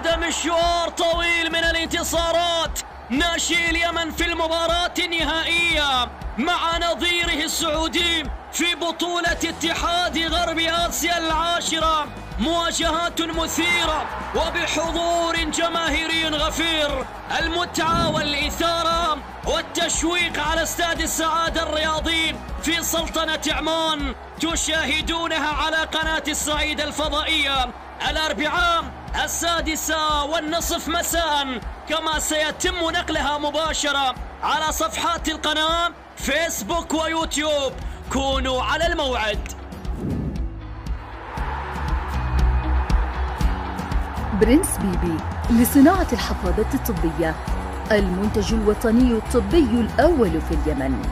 بعد مشوار طويل من الانتصارات، ناشئ اليمن في المباراة النهائية مع نظيره السعودي في بطولة اتحاد غرب آسيا العاشرة. مواجهات مثيرة وبحضور جماهيري غفير. المتعة والإثارة والتشويق على استاد السعادة الرياضي في سلطنة عمان تشاهدونها على قناة الصعيد الفضائية الأربعاء 6:30 مساء، كما سيتم نقلها مباشرة على صفحات القناة فيسبوك ويوتيوب. كونوا على الموعد. برنس بيبي لصناعة الحفاضات الطبية، المنتج الوطني الطبي الأول في اليمن.